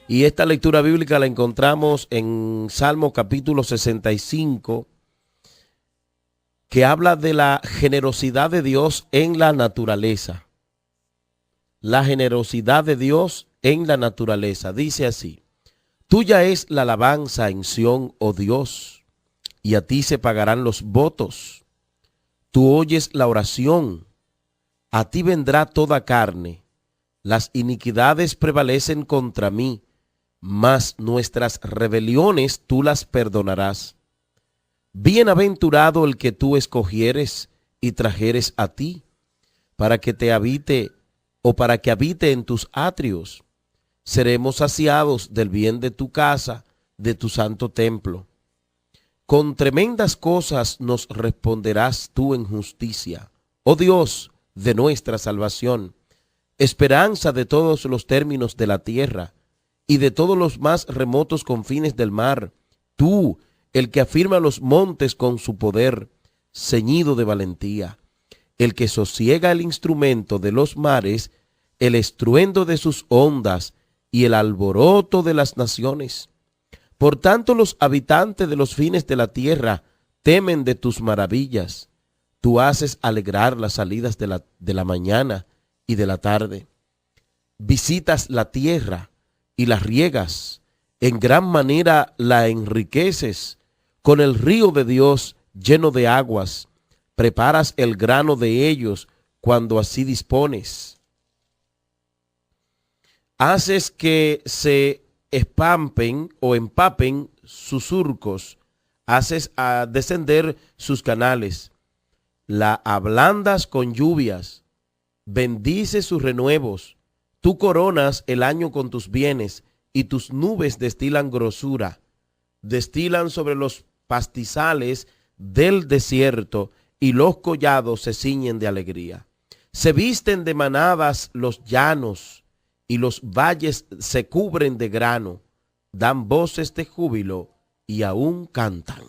Y esta lectura bíblica la encontramos en Salmo capítulo 65, que habla de la generosidad de Dios en la naturaleza. La generosidad de Dios en la naturaleza. Dice así: tuya es la alabanza en Sión, oh Dios, y a ti se pagarán los votos. Tú oyes la oración, a ti vendrá toda carne. Las iniquidades prevalecen contra mí, mas nuestras rebeliones tú las perdonarás. Bienaventurado el que tú escogieres y trajeres a ti, para que te habite o para que habite en tus atrios. Seremos saciados del bien de tu casa, de tu santo templo. Con tremendas cosas nos responderás tú en justicia, oh Dios de nuestra salvación, esperanza de todos los términos de la tierra y de todos los más remotos confines del mar. Tú, el que afirma los montes con su poder, ceñido de valentía, el que sosiega el instrumento de los mares, el estruendo de sus ondas y el alboroto de las naciones. Por tanto, los habitantes de los fines de la tierra temen de tus maravillas. Tú haces alegrar las salidas de la mañana y de la tarde. Visitas la tierra y la riegas, en gran manera la enriqueces. Con el río de Dios lleno de aguas, preparas el grano de ellos cuando así dispones. Haces que se espampen o empapen sus surcos, haces a descender sus canales, la ablandas con lluvias, bendices sus renuevos, tú coronas el año con tus bienes y tus nubes destilan grosura, destilan sobre los pastizales del desierto y los collados se ciñen de alegría. Se visten de manadas los llanos y los valles se cubren de grano, dan voces de júbilo y aún cantan.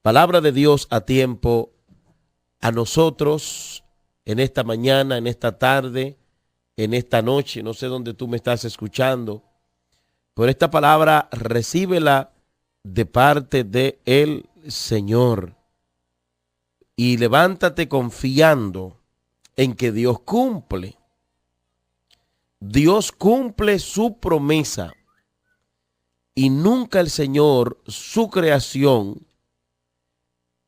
Palabra de Dios a tiempo a nosotros en esta mañana, en esta tarde, en esta noche. No sé dónde tú me estás escuchando, pero esta palabra recíbela de parte de el Señor y levántate confiando en que Dios cumple. Dios cumple su promesa y nunca el Señor, su creación,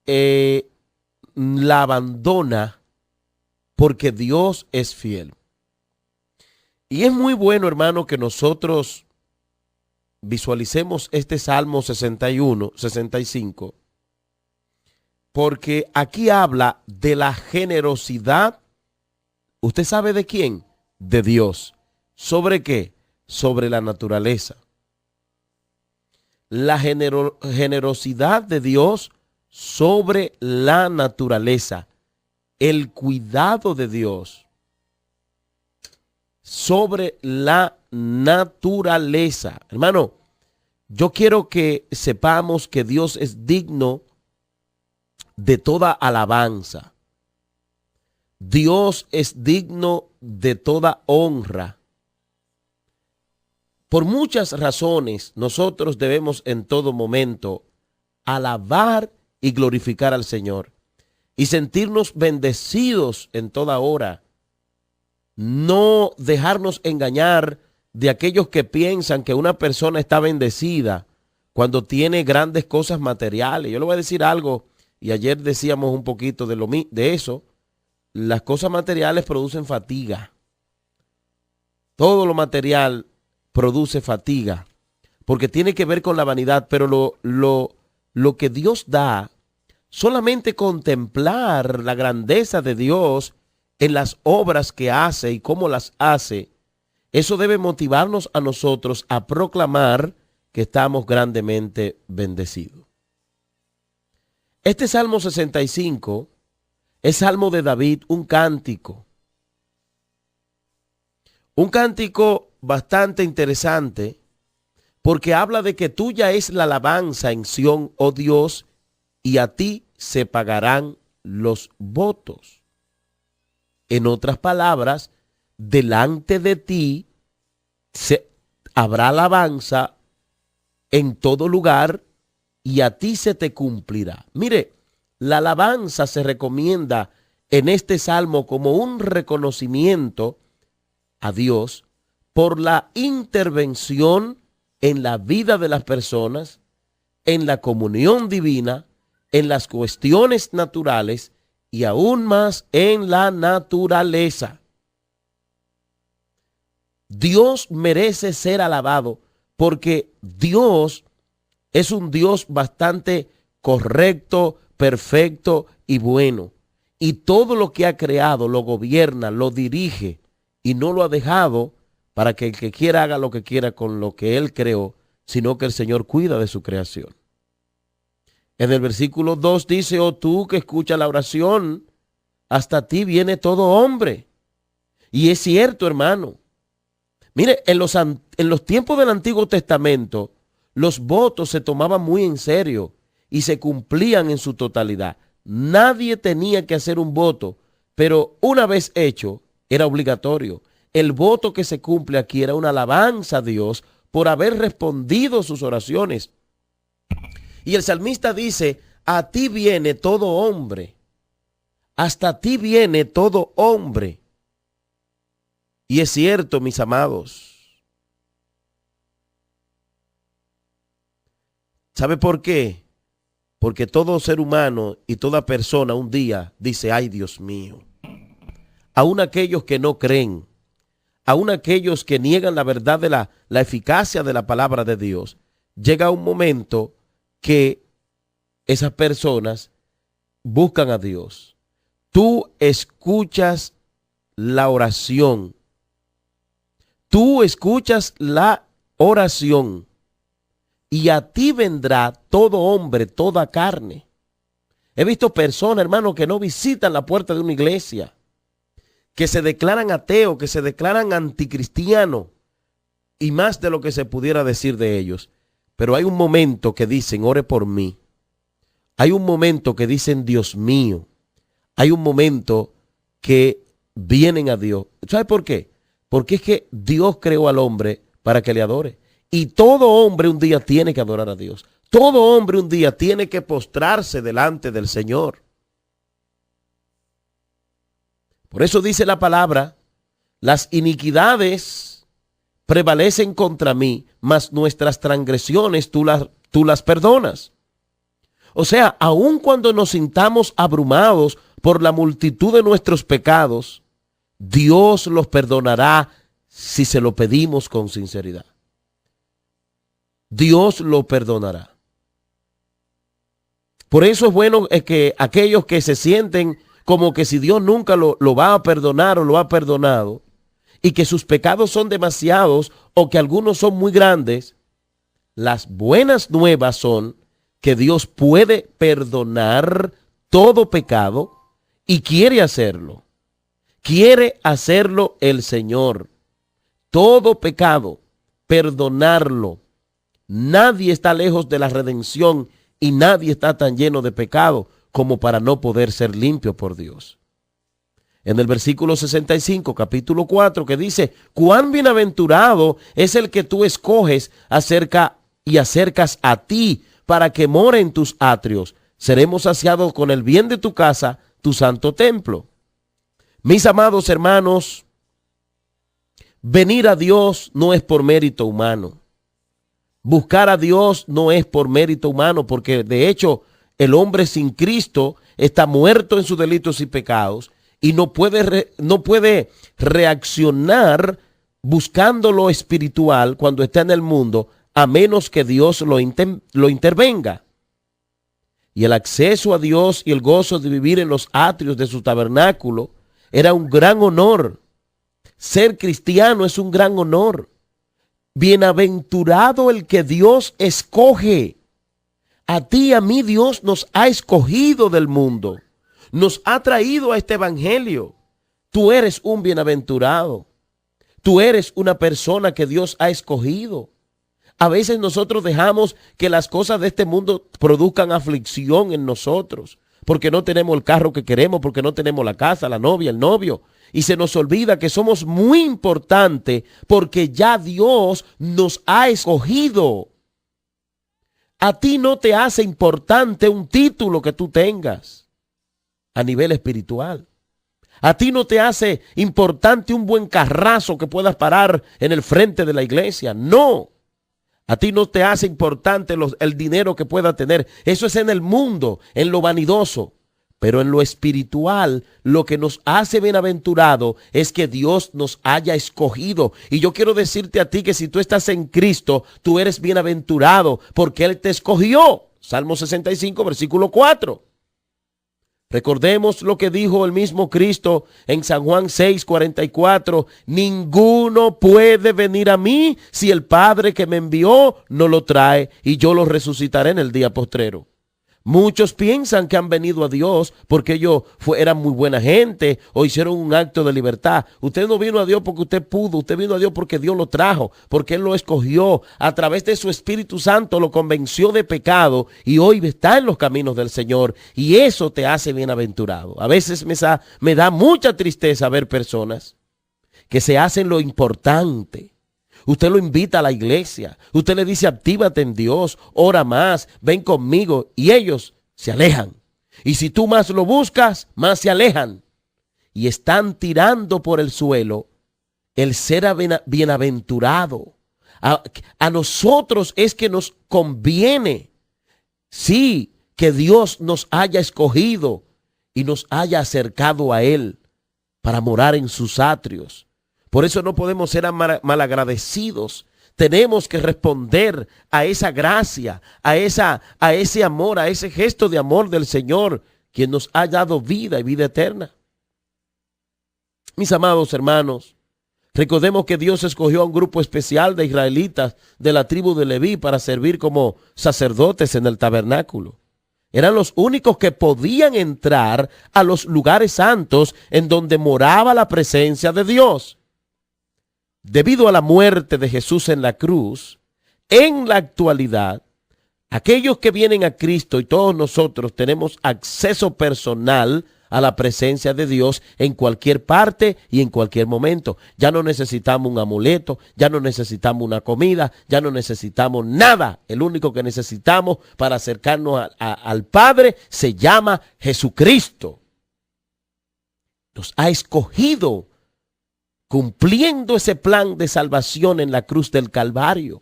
la abandona, porque Dios es fiel. Y es muy bueno, hermano, que nosotros visualicemos este Salmo 61, 65, porque aquí habla de la generosidad. ¿Usted sabe de quién? De Dios. ¿Sobre qué? Sobre la naturaleza. La generosidad de Dios sobre la naturaleza. El cuidado de Dios sobre la naturaleza. Hermano, yo quiero que sepamos que Dios es digno de toda alabanza. Dios es digno de toda honra. Por muchas razones, nosotros debemos en todo momento alabar y glorificar al Señor y sentirnos bendecidos en toda hora. No dejarnos engañar de aquellos que piensan que una persona está bendecida cuando tiene grandes cosas materiales. Yo le voy a decir algo, y ayer decíamos un poquito de eso. Las cosas materiales producen fatiga. Todo lo material produce fatiga, porque tiene que ver con la vanidad, pero lo que Dios da, solamente contemplar la grandeza de Dios en las obras que hace y cómo las hace, eso debe motivarnos a nosotros a proclamar que estamos grandemente bendecidos. Este Salmo 65 es Salmo de David, un cántico bastante interesante, porque habla de que tuya es la alabanza en Sión, oh Dios, y a ti se pagarán los votos. En otras palabras, delante de ti habrá alabanza en todo lugar y a ti se te cumplirá. Mire, la alabanza se recomienda en este salmo como un reconocimiento a Dios por la intervención en la vida de las personas, en la comunión divina, en las cuestiones naturales y aún más en la naturaleza. Dios merece ser alabado porque Dios es un Dios bastante correcto, perfecto y bueno. Y todo lo que ha creado lo gobierna, lo dirige y no lo ha dejado para que el que quiera haga lo que quiera con lo que él creó, sino que el Señor cuida de su creación. En el versículo 2 dice, oh tú que escuchas la oración, hasta ti viene todo hombre. Y es cierto, hermano. Mire, en los tiempos del Antiguo Testamento, los votos se tomaban muy en serio y se cumplían en su totalidad. Nadie tenía que hacer un voto, pero una vez hecho, era obligatorio. El voto que se cumple aquí era una alabanza a Dios por haber respondido sus oraciones. Y el salmista dice, a ti viene todo hombre, hasta ti viene todo hombre. Y es cierto, mis amados. ¿Sabe por qué? Porque todo ser humano y toda persona un día dice, ay Dios mío. Aún aquellos que no creen, aún aquellos que niegan la verdad de la eficacia de la palabra de Dios, llega un momento que esas personas buscan a Dios. Tú escuchas la oración. Tú escuchas la oración y a ti vendrá todo hombre, toda carne. He visto personas, hermano, que no visitan la puerta de una iglesia, que se declaran ateos, que se declaran anticristianos y más de lo que se pudiera decir de ellos. Pero hay un momento que dicen, ore por mí. Hay un momento que dicen, Dios mío. Hay un momento que vienen a Dios. ¿Sabe por qué? Porque es que Dios creó al hombre para que le adore. Y todo hombre un día tiene que adorar a Dios. Todo hombre un día tiene que postrarse delante del Señor. Por eso dice la palabra, las iniquidades prevalecen contra mí, mas nuestras transgresiones tú las perdonas. O sea, aun cuando nos sintamos abrumados por la multitud de nuestros pecados, Dios los perdonará si se lo pedimos con sinceridad. Dios lo perdonará. Por eso es bueno que aquellos que se sienten como que si Dios nunca lo va a perdonar o lo ha perdonado y que sus pecados son demasiados o que algunos son muy grandes, las buenas nuevas son que Dios puede perdonar todo pecado y quiere hacerlo. Quiere hacerlo el Señor. Todo pecado, perdonarlo. Nadie está lejos de la redención y nadie está tan lleno de pecado como para no poder ser limpio por Dios. En el versículo 65, capítulo 4, que dice, cuán bienaventurado es el que tú escoges acercas a ti para que more en tus atrios. Seremos saciados con el bien de tu casa, tu santo templo. Mis amados hermanos, venir a Dios no es por mérito humano. Buscar a Dios no es por mérito humano, porque de hecho el hombre sin Cristo está muerto en sus delitos y pecados y no puede reaccionar buscando lo espiritual cuando está en el mundo, a menos que Dios lo intervenga. Y el acceso a Dios y el gozo de vivir en los atrios de su tabernáculo era un gran honor. Ser cristiano es un gran honor. Bienaventurado el que Dios escoge. A ti y a mí Dios nos ha escogido del mundo. Nos ha traído a este evangelio. Tú eres un bienaventurado. Tú eres una persona que Dios ha escogido. A veces nosotros dejamos que las cosas de este mundo produzcan aflicción en nosotros, porque no tenemos el carro que queremos, porque no tenemos la casa, la novia, el novio. y se nos olvida que somos muy importantes porque ya Dios nos ha escogido. A ti no te hace importante un título que tú tengas a nivel espiritual. A ti no te hace importante un buen carrazo que puedas parar en el frente de la iglesia. No. A ti no te hace importante el dinero que puedas tener. Eso es en el mundo, en lo vanidoso. Pero en lo espiritual, lo que nos hace bienaventurado es que Dios nos haya escogido. Y yo quiero decirte a ti que si tú estás en Cristo, tú eres bienaventurado porque Él te escogió. Salmo 65, versículo 4. Recordemos lo que dijo el mismo Cristo en San Juan 6:44. Ninguno puede venir a mí si el Padre que me envió no lo trae, y yo lo resucitaré en el día postrero. Muchos piensan que han venido a Dios porque ellos eran muy buena gente o hicieron un acto de libertad. Usted no vino a Dios porque usted pudo, usted vino a Dios porque Dios lo trajo, porque Él lo escogió. A través de su Espíritu Santo lo convenció de pecado y hoy está en los caminos del Señor, y eso te hace bienaventurado. A veces me da mucha tristeza ver personas que se hacen lo importante. Usted lo invita a la iglesia, usted le dice actívate en Dios, ora más, ven conmigo, y ellos se alejan. Y si tú más lo buscas, más se alejan. Y están tirando por el suelo el ser bienaventurado. A nosotros es que nos conviene, sí, que Dios nos haya escogido y nos haya acercado a Él para morar en sus atrios. Por eso no podemos ser malagradecidos. Tenemos que responder a esa gracia, a ese amor, a ese gesto de amor del Señor, quien nos ha dado vida y vida eterna. Mis amados hermanos, recordemos que Dios escogió a un grupo especial de israelitas de la tribu de Leví para servir como sacerdotes en el tabernáculo. Eran los únicos que podían entrar a los lugares santos en donde moraba la presencia de Dios. Debido a la muerte de Jesús en la cruz, en la actualidad, aquellos que vienen a Cristo y todos nosotros tenemos acceso personal a la presencia de Dios en cualquier parte y en cualquier momento. Ya no necesitamos un amuleto, ya no necesitamos una comida, ya no necesitamos nada. El único que necesitamos para acercarnos al Padre se llama Jesucristo. Nos ha escogido cumpliendo ese plan de salvación en la cruz del Calvario.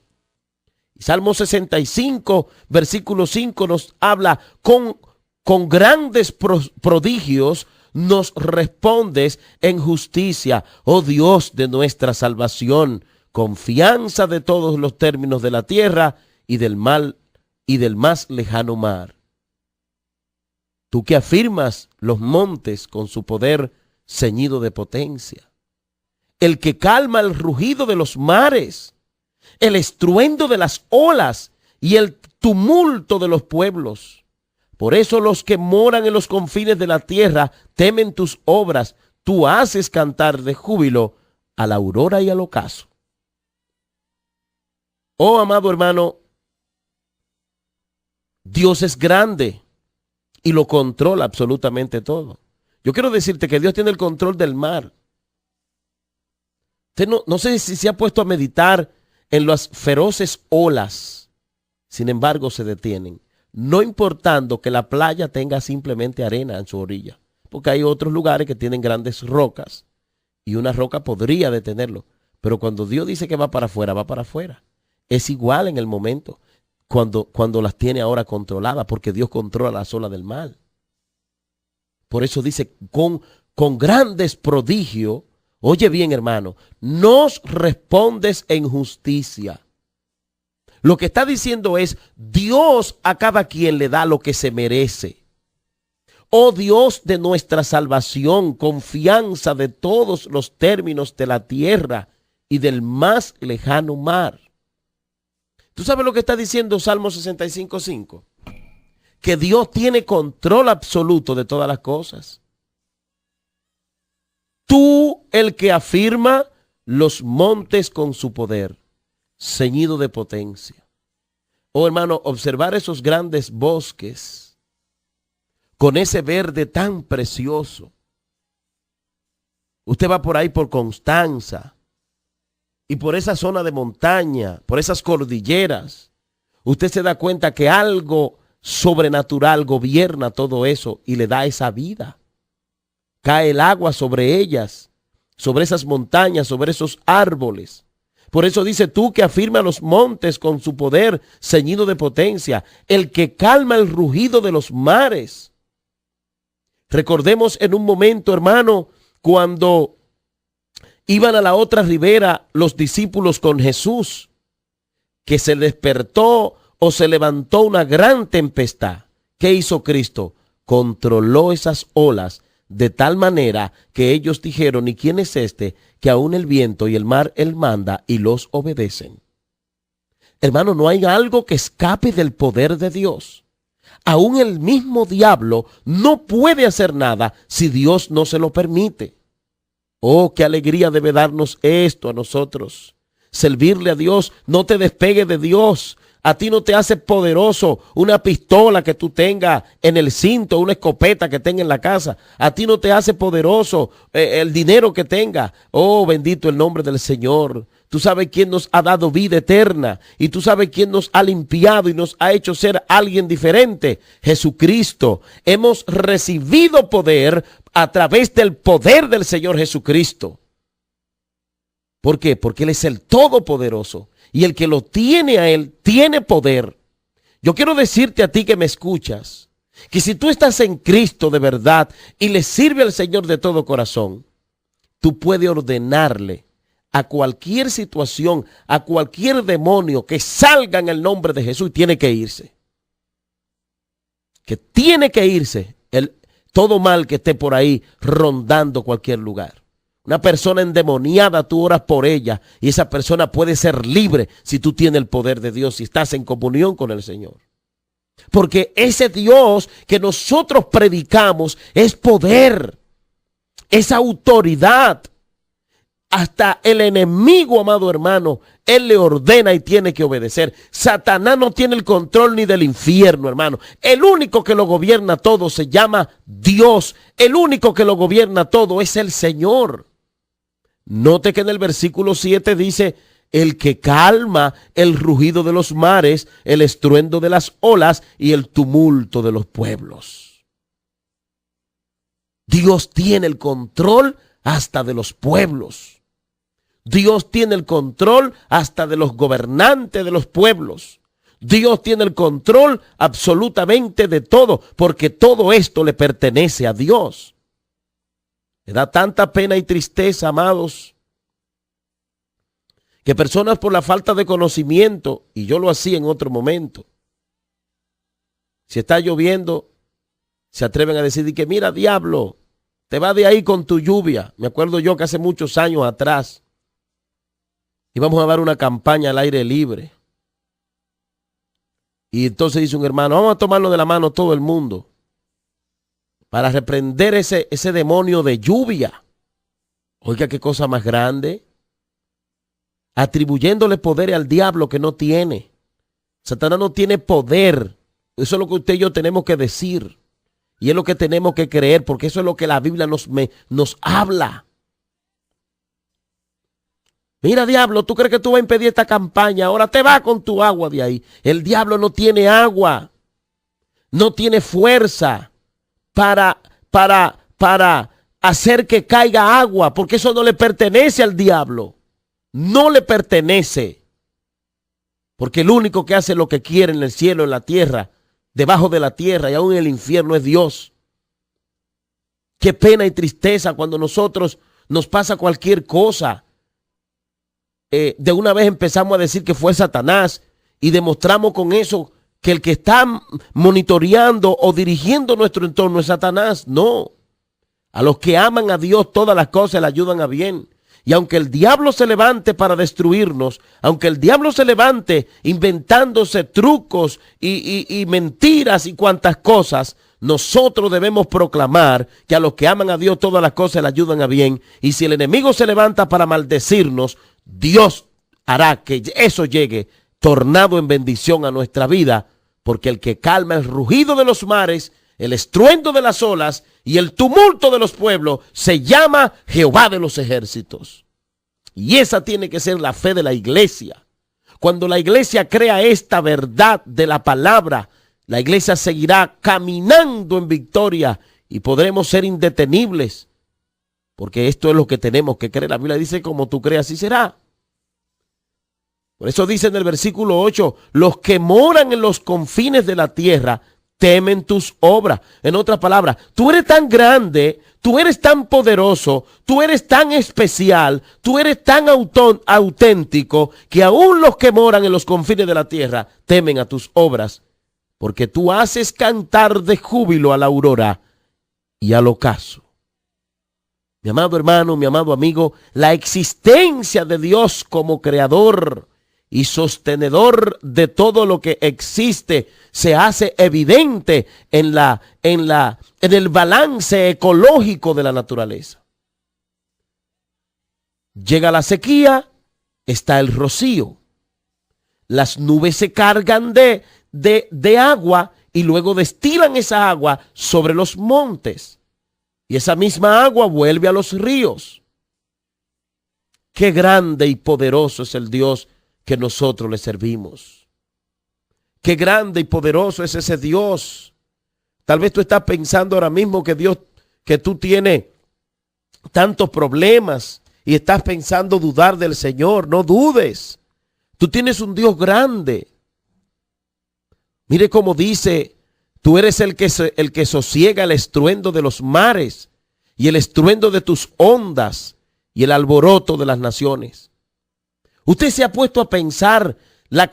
Salmo 65, versículo 5 nos habla, con grandes prodigios nos respondes en justicia, oh Dios de nuestra salvación, confianza de todos los términos de la tierra y del más lejano mar. Tú que afirmas los montes con su poder ceñido de potencia, el que calma el rugido de los mares, el estruendo de las olas y el tumulto de los pueblos. Por eso los que moran en los confines de la tierra temen tus obras. Tú haces cantar de júbilo a la aurora y al ocaso. Oh, amado hermano, Dios es grande y lo controla absolutamente todo. Yo quiero decirte que Dios tiene el control del mar. Usted no sé si se ha puesto a meditar en las feroces olas, sin embargo se detienen, no importando que la playa tenga simplemente arena en su orilla, porque hay otros lugares que tienen grandes rocas y una roca podría detenerlo, pero cuando Dios dice que va para afuera, va para afuera. Es igual en el momento cuando las tiene ahora controladas, porque Dios controla las olas del mar. Por eso dice, con grandes prodigios, oye bien, hermano, nos respondes en justicia. Lo que está diciendo es, Dios a cada quien le da lo que se merece. Oh Dios de nuestra salvación, confianza de todos los términos de la tierra y del más lejano mar. ¿Tú sabes lo que está diciendo Salmo 65:5? Que Dios tiene control absoluto de todas las cosas. Tú, el que afirma los montes con su poder, ceñido de potencia. Oh hermano, observar esos grandes bosques con ese verde tan precioso. Usted va por ahí por Constanza y por esa zona de montaña, por esas cordilleras. Usted se da cuenta que algo sobrenatural gobierna todo eso y le da esa vida. Cae el agua sobre ellas, sobre esas montañas, sobre esos árboles. Por eso dice: tú que afirma los montes con su poder ceñido de potencia, el que calma el rugido de los mares. Recordemos en un momento, hermano, cuando iban a la otra ribera los discípulos con Jesús, que se despertó o se levantó una gran tempestad. ¿Qué hizo Cristo? Controló esas olas de tal manera que ellos dijeron: ¿y quién es este que aún el viento y el mar él manda y los obedecen? Hermano, no hay algo que escape del poder de Dios. Aún el mismo diablo no puede hacer nada si Dios no se lo permite. Oh, qué alegría debe darnos esto a nosotros. Servirle a Dios, no te despegue de Dios. A ti no te hace poderoso una pistola que tú tengas en el cinto, una escopeta que tengas en la casa. A ti no te hace poderoso el dinero que tengas. Oh, bendito el nombre del Señor. Tú sabes quién nos ha dado vida eterna y tú sabes quién nos ha limpiado y nos ha hecho ser alguien diferente. Jesucristo. Hemos recibido poder a través del poder del Señor Jesucristo. ¿Por qué? Porque Él es el Todopoderoso. Y el que lo tiene a Él, tiene poder. Yo quiero decirte a ti que me escuchas, que si tú estás en Cristo de verdad y le sirve al Señor de todo corazón, tú puedes ordenarle a cualquier situación, a cualquier demonio que salga en el nombre de Jesús y tiene que irse. Que tiene que irse todo mal que esté por ahí rondando cualquier lugar. Una persona endemoniada, tú oras por ella y esa persona puede ser libre si tú tienes el poder de Dios, si estás en comunión con el Señor. Porque ese Dios que nosotros predicamos es poder, es autoridad. Hasta el enemigo, amado hermano, él le ordena y tiene que obedecer. Satanás no tiene el control ni del infierno, hermano. El único que lo gobierna todo se llama Dios. El único que lo gobierna todo es el Señor. Note que en el versículo 7 dice: el que calma el rugido de los mares, el estruendo de las olas y el tumulto de los pueblos. Dios tiene el control hasta de los pueblos. Dios tiene el control hasta de los gobernantes de los pueblos. Dios tiene el control absolutamente de todo, porque todo esto le pertenece a Dios. Me da tanta pena y tristeza, amados, que personas por la falta de conocimiento, y yo lo hacía en otro momento, si está lloviendo, se atreven a decir que mira, diablo, te va de ahí con tu lluvia. Me acuerdo yo que hace muchos años atrás íbamos a dar una campaña al aire libre. Y entonces dice un hermano: vamos a tomarlo de la mano todo el mundo para reprender ese demonio de lluvia. Oiga, qué cosa más grande. Atribuyéndole poder al diablo que no tiene. Satanás no tiene poder. Eso es lo que usted y yo tenemos que decir. Y es lo que tenemos que creer, porque eso es lo que la Biblia nos habla. Mira, diablo, ¿tú crees que tú vas a impedir esta campaña? Ahora te vas con tu agua de ahí. El diablo no tiene agua. No tiene fuerza para hacer que caiga agua, porque eso no le pertenece al diablo. No le pertenece. Porque el único que hace lo que quiere en el cielo, en la tierra, debajo de la tierra y aún en el infierno es Dios. Qué pena y tristeza cuando nosotros nos pasa cualquier cosa. De una vez empezamos a decir que fue Satanás y demostramos con eso que el que está monitoreando o dirigiendo nuestro entorno es Satanás. No. A los que aman a Dios todas las cosas le ayudan a bien. Y aunque el diablo se levante para destruirnos, aunque el diablo se levante inventándose trucos y mentiras y cuantas cosas, nosotros debemos proclamar que a los que aman a Dios todas las cosas le ayudan a bien. Y si el enemigo se levanta para maldecirnos, Dios hará que eso llegue tornado en bendición a nuestra vida, porque el que calma el rugido de los mares, el estruendo de las olas y el tumulto de los pueblos, se llama Jehová de los ejércitos. Y esa tiene que ser la fe de la iglesia. Cuando la iglesia crea esta verdad de la palabra, la iglesia seguirá caminando en victoria y podremos ser indetenibles. Porque esto es lo que tenemos que creer. La Biblia dice, como tú creas, así será. Por eso dice en el versículo 8, los que moran en los confines de la tierra temen tus obras. En otras palabras, tú eres tan grande, tú eres tan poderoso, tú eres tan especial, tú eres tan auténtico, que aún los que moran en los confines de la tierra temen a tus obras, porque tú haces cantar de júbilo a la aurora y al ocaso. Mi amado hermano, mi amado amigo, la existencia de Dios como creador y sostenedor de todo lo que existe se hace evidente en el balance ecológico de la naturaleza. Llega la sequía, está el rocío. Las nubes se cargan de agua y luego destilan esa agua sobre los montes. Y esa misma agua vuelve a los ríos. Qué grande y poderoso es el Dios que nosotros le servimos. Qué grande y poderoso es ese Dios. Tal vez tú estás pensando ahora mismo que tú tienes tantos problemas y estás pensando dudar del Señor. No dudes. Tú tienes un Dios grande. Mire cómo dice, tú eres el que sosiega el estruendo de los mares y el estruendo de tus ondas y el alboroto de las naciones. Usted se ha puesto a pensar la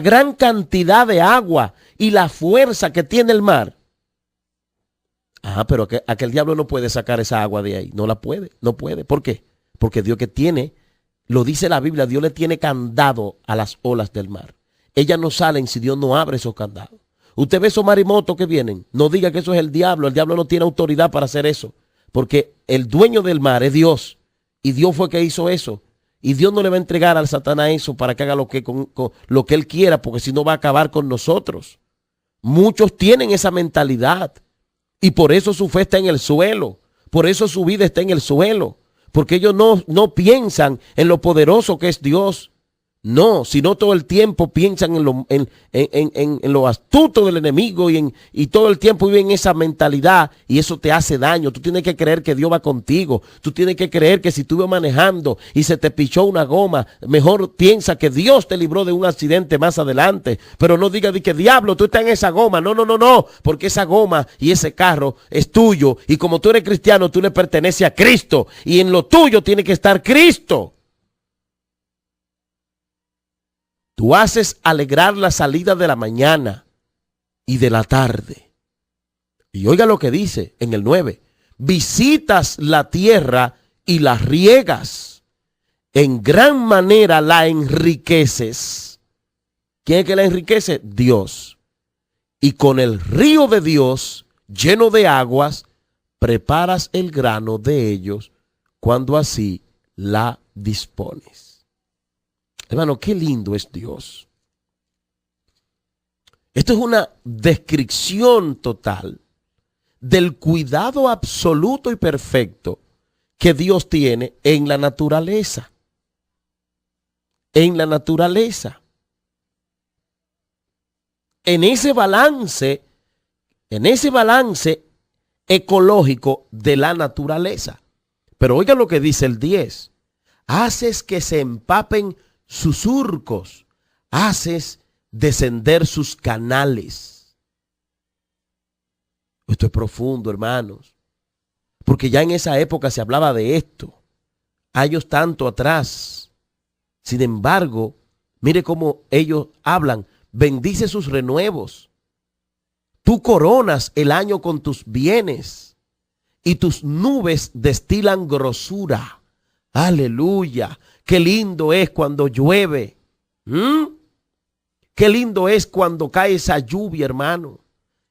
gran cantidad de agua y la fuerza que tiene el mar. Pero aquel diablo no puede sacar esa agua de ahí. No la puede, no puede. ¿Por qué? Porque Dios lo dice la Biblia, Dios le tiene candado a las olas del mar. Ellas no salen si Dios no abre esos candados. Usted ve esos marimotos que vienen, no diga que eso es el diablo no tiene autoridad para hacer eso. Porque el dueño del mar es Dios y Dios fue que hizo eso. Y Dios no le va a entregar al Satanás eso para que haga lo que él quiera, porque si no va a acabar con nosotros. Muchos tienen esa mentalidad y por eso su fe está en el suelo, por eso su vida está en el suelo, porque ellos no piensan en lo poderoso que es Dios. No, sino todo el tiempo piensan en lo astuto del enemigo y todo el tiempo viven en esa mentalidad y eso te hace daño. Tú tienes que creer que Dios va contigo. Tú tienes que creer que si tú vas manejando y se te pichó una goma, mejor piensa que Dios te libró de un accidente más adelante. Pero no digas que diablo, tú estás en esa goma. No, porque esa goma y ese carro es tuyo y como tú eres cristiano, tú le perteneces a Cristo y en lo tuyo tiene que estar Cristo. Tú haces alegrar la salida de la mañana y de la tarde. Y oiga lo que dice en el 9. Visitas la tierra y la riegas. En gran manera la enriqueces. ¿Quién es que la enriquece? Dios. Y con el río de Dios, lleno de aguas, preparas el grano de ellos cuando así la dispones. Hermano, qué lindo es Dios. Esto es una descripción total del cuidado absoluto y perfecto que Dios tiene en la naturaleza. En la naturaleza. En ese balance ecológico de la naturaleza. Pero oiga lo que dice el 10. Haces que se empapen sus surcos, haces descender sus canales. Esto es profundo, hermanos, porque ya en esa época se hablaba de esto, años tanto atrás. Sin embargo, mire cómo ellos hablan, bendice sus renuevos. Tú coronas el año con tus bienes y tus nubes destilan grosura. Aleluya. Qué lindo es cuando llueve. Qué lindo es cuando cae esa lluvia, hermano.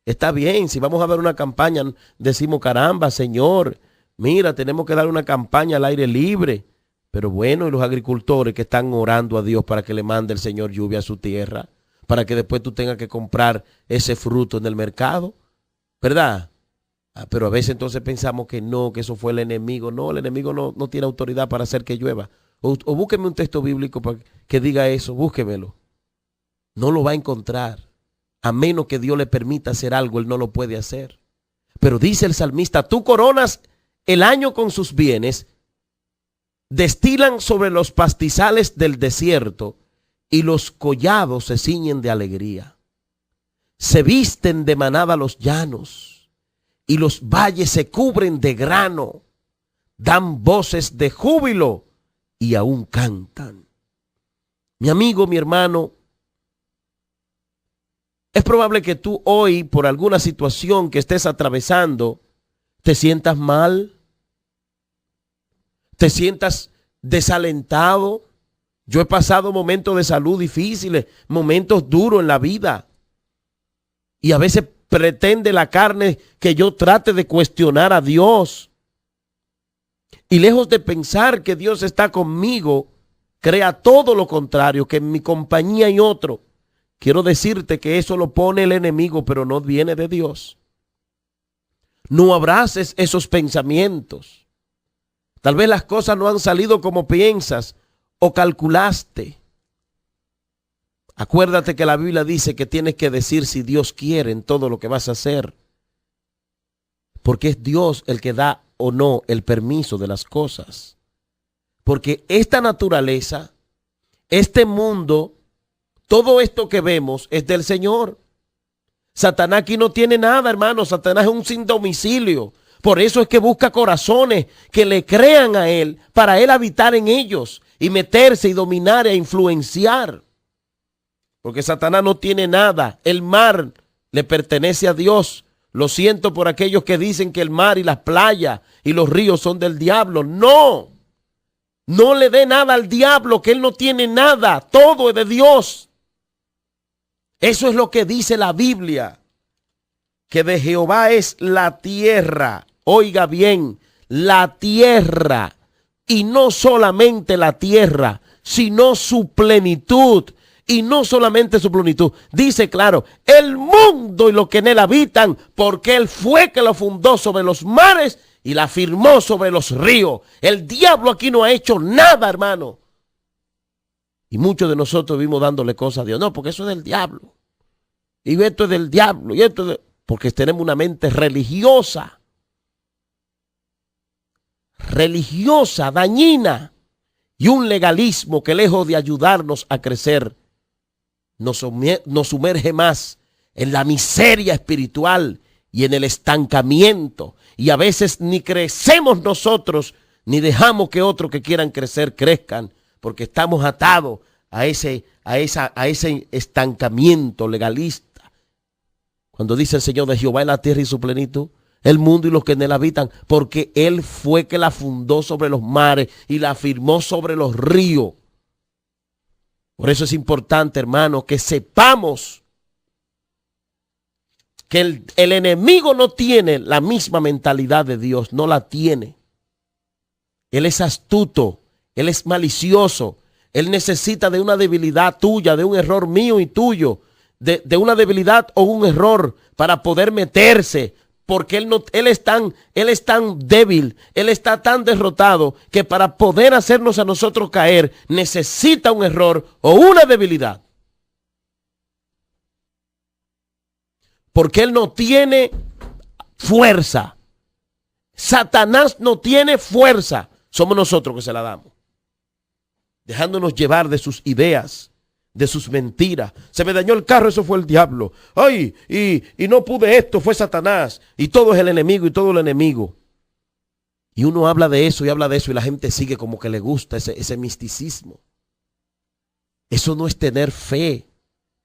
Está bien, si vamos a ver una campaña, decimos, caramba, Señor, mira, tenemos que dar una campaña al aire libre. Pero bueno, y los agricultores que están orando a Dios para que le mande el Señor lluvia a su tierra, para que después tú tengas que comprar ese fruto en el mercado. ¿verdad? Pero a veces entonces pensamos que no, que eso fue el enemigo. No, el enemigo no tiene autoridad para hacer que llueva. O búsqueme un texto bíblico para que diga eso, búsquemelo. No lo va a encontrar. A menos que Dios le permita hacer algo, él no lo puede hacer. Pero dice el salmista, tú coronas el año con sus bienes, destilan sobre los pastizales del desierto y los collados se ciñen de alegría. Se visten de manada los llanos y los valles se cubren de grano. Dan voces de júbilo y aún cantan. Mi amigo, mi hermano, es probable que tú hoy, por alguna situación que estés atravesando, te sientas mal, te sientas desalentado. Yo he pasado momentos de salud difíciles, momentos duros en la vida. Y a veces pretende la carne que yo trate de cuestionar a Dios. Y lejos de pensar que Dios está conmigo, crea todo lo contrario, que en mi compañía hay otro. Quiero decirte que eso lo pone el enemigo, pero no viene de Dios. No abraces esos pensamientos. Tal vez las cosas no han salido como piensas o calculaste. Acuérdate que la Biblia dice que tienes que decir si Dios quiere en todo lo que vas a hacer. Porque es Dios el que da o no el permiso de las cosas. Porque esta naturaleza, este mundo, todo esto que vemos es del Señor. Satanás aquí no tiene nada, hermano. Satanás es un sin domicilio. Por eso es que busca corazones que le crean a él, para él habitar en ellos y meterse y dominar e influenciar. Porque Satanás no tiene nada. El mar le pertenece a Dios. Lo siento por aquellos que dicen que el mar y las playas y los ríos son del diablo. No, no le dé nada al diablo, que él no tiene nada. Todo es de Dios. Eso es lo que dice la Biblia, que de Jehová es la tierra. Oiga bien, la tierra, y no solamente la tierra, sino su plenitud, y no solamente su plenitud. Dice claro, el mundo y lo que en él habitan, porque él fue que lo fundó sobre los mares y la firmó sobre los ríos. El diablo aquí no ha hecho nada, hermano. Y muchos de nosotros vivimos dándole cosas a Dios. No, porque eso es del diablo. Y esto es del diablo. Y esto es porque tenemos una mente religiosa. Religiosa, dañina. Y un legalismo que lejos de ayudarnos a crecer, nos sumerge más en la miseria espiritual y en el estancamiento. Y a veces ni crecemos nosotros, ni dejamos que otros que quieran crecer crezcan, porque estamos atados a ese estancamiento legalista. Cuando dice el Señor, de Jehová es la tierra y su plenitud, el mundo y los que en él habitan, porque él fue que la fundó sobre los mares y la firmó sobre los ríos. Por eso es importante, hermano, que sepamos que el enemigo no tiene la misma mentalidad de Dios, no la tiene. Él es astuto, él es malicioso, él necesita de una debilidad tuya, de un error mío y tuyo, de una debilidad o un error para poder meterse, porque él es tan débil, él está tan derrotado que para poder hacernos a nosotros caer necesita un error o una debilidad. Porque él no tiene fuerza. Satanás no tiene fuerza. Somos nosotros que se la damos, dejándonos llevar de sus ideas, de sus mentiras. Se me dañó el carro, eso fue el diablo. Ay, y no pude esto, fue Satanás. Y todo es el enemigo y todo el enemigo. Y uno habla de eso y habla de eso y la gente sigue como que le gusta ese misticismo. Eso no es tener fe.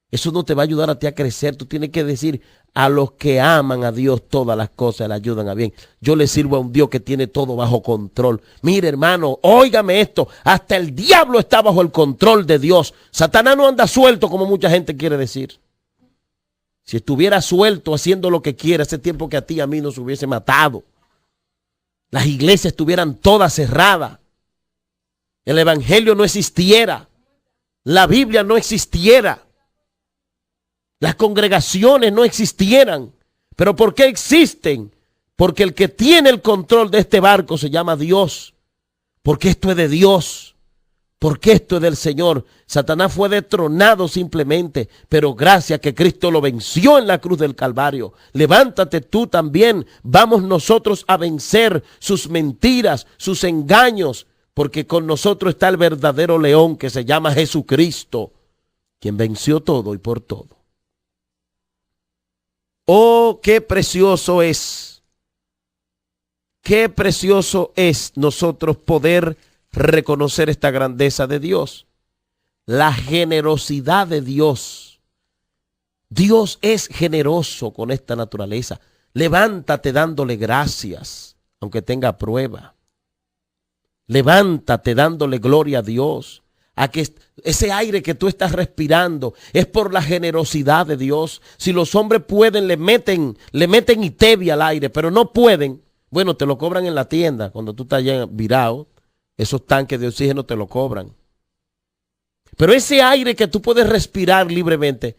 Eso no te va a ayudar a ti a crecer. Tú tienes que decir, a los que aman a Dios todas las cosas le ayudan a bien. Yo le sirvo a un Dios que tiene todo bajo control. Mire, hermano, óigame esto. Hasta el diablo está bajo el control de Dios. Satanás no anda suelto como mucha gente quiere decir. Si estuviera suelto haciendo lo que quiera, ese tiempo que a ti y a mí nos hubiese matado. Las iglesias estuvieran todas cerradas. El evangelio no existiera. La Biblia no existiera. Las congregaciones no existieran, ¿Pero por qué existen? Porque el que tiene el control de este barco se llama Dios. Porque esto es de Dios. Porque esto es del Señor. Satanás fue destronado simplemente, pero gracias que Cristo lo venció en la cruz del Calvario. Levántate tú también. Vamos nosotros a vencer sus mentiras, sus engaños, porque con nosotros está el verdadero león que se llama Jesucristo, quien venció todo y por todo. Oh, qué precioso es. Qué precioso es nosotros poder reconocer esta grandeza de Dios, la generosidad de Dios. Dios es generoso con esta naturaleza. Levántate dándole gracias, aunque tenga prueba. Levántate dándole gloria a Dios. A que ese aire que tú estás respirando es por la generosidad de Dios. Si los hombres pueden, le meten Itebia al aire, pero no pueden. Bueno, te lo cobran en la tienda cuando tú estás ya virado. Esos tanques de oxígeno te lo cobran. Pero ese aire que tú puedes respirar libremente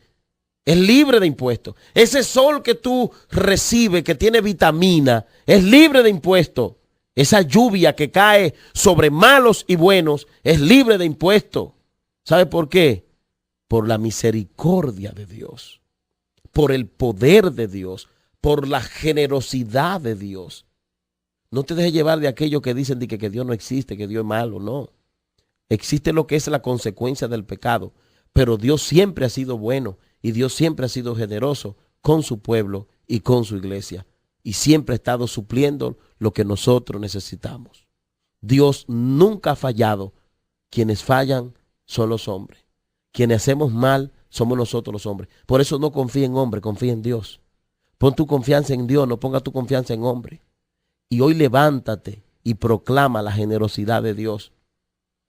es libre de impuestos. Ese sol que tú recibes, que tiene vitamina, es libre de impuestos. Esa lluvia que cae sobre malos y buenos es libre de impuestos. ¿Sabe por qué? Por la misericordia de Dios, por el poder de Dios, por la generosidad de Dios. No te dejes llevar de aquellos que dicen que Dios no existe, que Dios es malo. No. Existe lo que es la consecuencia del pecado. Pero Dios siempre ha sido bueno y Dios siempre ha sido generoso con su pueblo y con su iglesia. Y siempre ha estado supliendo lo que nosotros necesitamos. Dios nunca ha fallado. Quienes fallan son los hombres. Quienes hacemos mal somos nosotros los hombres. Por eso no confía en hombre, confía en Dios. Pon tu confianza en Dios, no ponga tu confianza en hombre. Y hoy levántate y proclama la generosidad de Dios.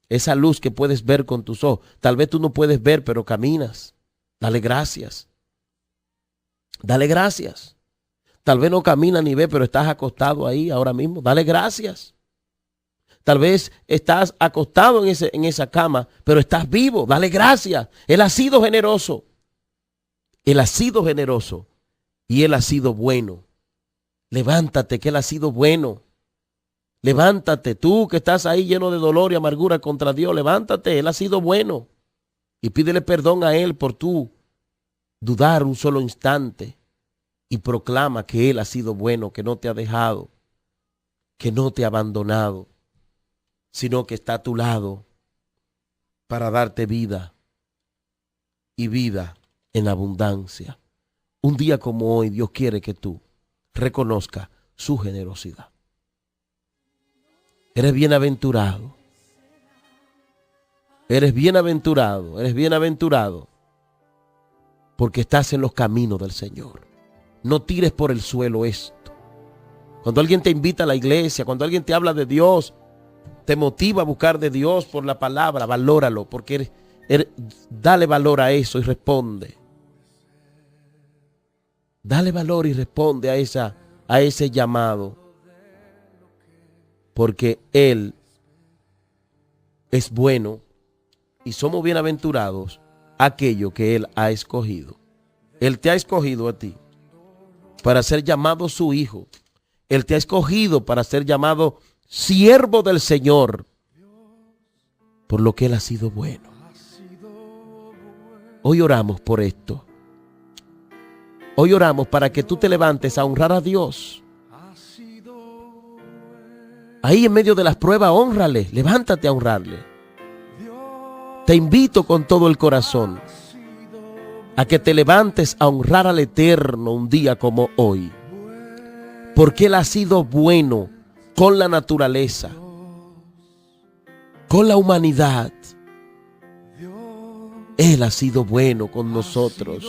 Esa luz que puedes ver con tus ojos. Tal vez tú no puedes ver, pero caminas. Dale gracias. Dale gracias. Tal vez no caminas ni ves, pero estás acostado ahí ahora mismo. Dale gracias. Tal vez estás acostado en esa cama, pero estás vivo. Dale gracias. Él ha sido generoso. Él ha sido generoso y Él ha sido bueno. Levántate, que Él ha sido bueno. Levántate, tú que estás ahí lleno de dolor y amargura contra Dios. Levántate, Él ha sido bueno. Y pídele perdón a Él por tú dudar un solo instante. Y proclama que Él ha sido bueno, que no te ha dejado, que no te ha abandonado, sino que está a tu lado para darte vida y vida en abundancia. Un día como hoy, Dios quiere que tú reconozca su generosidad. Eres bienaventurado. Eres bienaventurado. Eres bienaventurado. Porque estás en los caminos del Señor. No tires por el suelo esto. Cuando alguien te invita a la iglesia, cuando alguien te habla de Dios, te motiva a buscar de Dios por la palabra, valóralo. Porque dale valor a eso y responde. Dale valor y responde a ese llamado. Porque Él es bueno y somos bienaventurados aquello que Él ha escogido. Él te ha escogido a ti para ser llamado su hijo. Él te ha escogido para ser llamado siervo del Señor, por lo que Él ha sido bueno. Hoy oramos por esto. Hoy oramos para que tú te levantes a honrar a Dios. Ahí en medio de las pruebas, hónrale, levántate a honrarle. Te invito con todo el corazón a que te levantes a honrar al Eterno un día como hoy. Porque Él ha sido bueno con la naturaleza, con la humanidad. Él ha sido bueno con nosotros.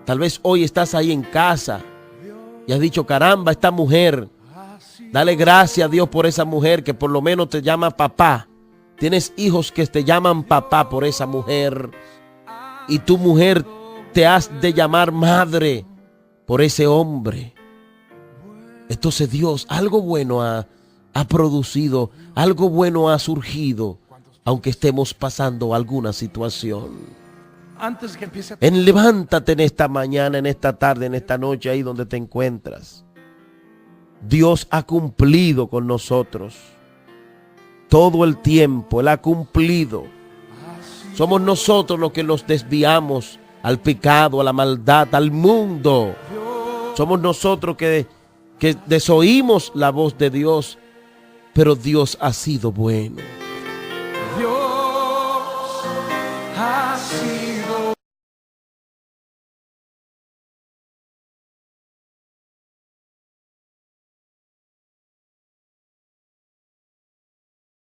Tal vez hoy estás ahí en casa y has dicho, caramba, esta mujer, dale gracias a Dios por esa mujer que por lo menos te llama papá. Tienes hijos que te llaman papá por esa mujer. Y tu mujer te has de llamar madre por ese hombre. Entonces Dios, algo bueno ha producido, algo bueno ha surgido, aunque estemos pasando alguna situación. antes que empiece a... Levántate en esta mañana, en esta tarde, en esta noche, ahí donde te encuentras. Dios ha cumplido con nosotros todo el tiempo. Él ha cumplido. Somos nosotros los que nos desviamos al pecado, a la maldad, al mundo. Somos nosotros que desoímos la voz de Dios, pero Dios ha sido bueno.